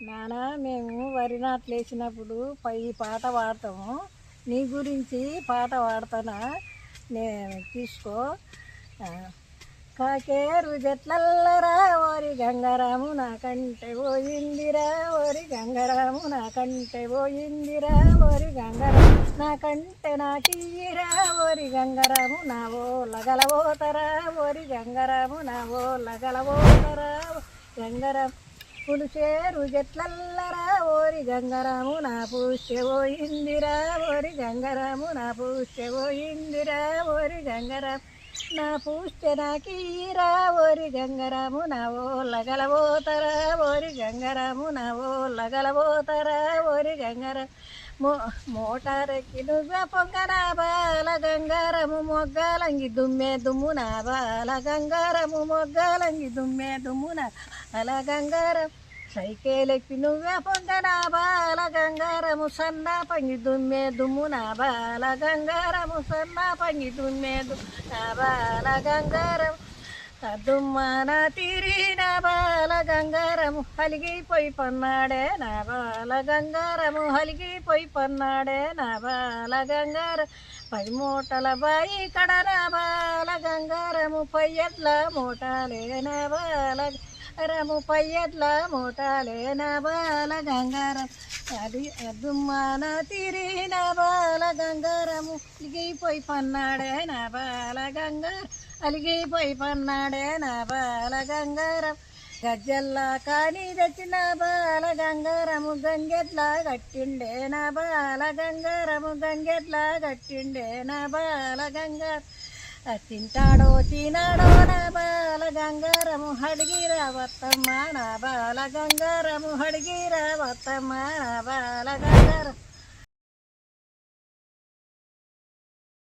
నాన్న మేము వరి నాట్లు వేసినప్పుడు ఈ పాట పాడతాము. నీ గురించి పాట పాడతానా, నేను తీసుకో. కాకేరు చెట్లల్లరా ఓరి గంగారాము నాకంటే పోయిందిరా, ఓరి గంగారాము నాకంటే పోయిందిరా, ఓరి గంగారాము నాకంటే నాకియ్యిరా, ఓరి గంగారాము నా ఓళ్ళగలబోతరా, ఓరి గంగారాము నా ఓళ్ళగలబోతరా. గంగారాము పులిసేరు చెట్లల్లరా ఓరి గంగారాము నా పూసె పోయిందిరా, ఓరి గంగారాము నా పూసె పోయిందిరా, ఓరి గంగారాము నా పూసె నాకీరా, ఓరి గంగారాము నా ఓళ్ళగలబోతరా, ఓరి గంగారాము నా ఓళ్ళగలబోతరా, ఓరి గంగారాము మోటారెక్కి నువ్వే పొంగన బాల గంగారము మొగ్గాలంగి దుమ్మే దుమ్ము నా బాల గంగారము మొగ్గాలంగి దుమ్మే దుమ్ము నా బాల గంగారం సైకేల్ ఎక్కి నువ్వే పొంగన బాల గంగారము సన్నా పంగి దుమ్మే దుమ్ము నా బాల గంగారము సన్నా పంగి దుమ్మే దుమ్ము నా బాల గంగారం దుమ్మాన తీరి నా బాల గంగారము హలిగిపోయి పన్నాడే నా బాల గంగారము హలిగిపోయి పన్నాడే నా బాల గంగారం 10 మూటల బాయి కడ నా బాల గంగారము పయ్యట్ల మూటాలే నా బాల గంగారము పయ్యట్ల మూటాలే నా బాల గంగారం అది దుమ్మాన తీరి నా బాల గంగారము హలిగిపోయి పన్నాడే నా బాల గంగారం అలిగిపోయి పన్నాడే నా బాల గంగారం గజ్జల్లా కానీ తెచ్చిన బాల గంగారము గంగెట్లా కట్టిండే నా బాల గంగారము గంగెట్లా కట్టిండే నా బాల గంగారం తింటాడో తినాడో నా బాల గంగారము హడిగిరా వత్తమ్మ నా బాల గంగారము హడిగిరా వత్తమ్మ నా బాల గంగారం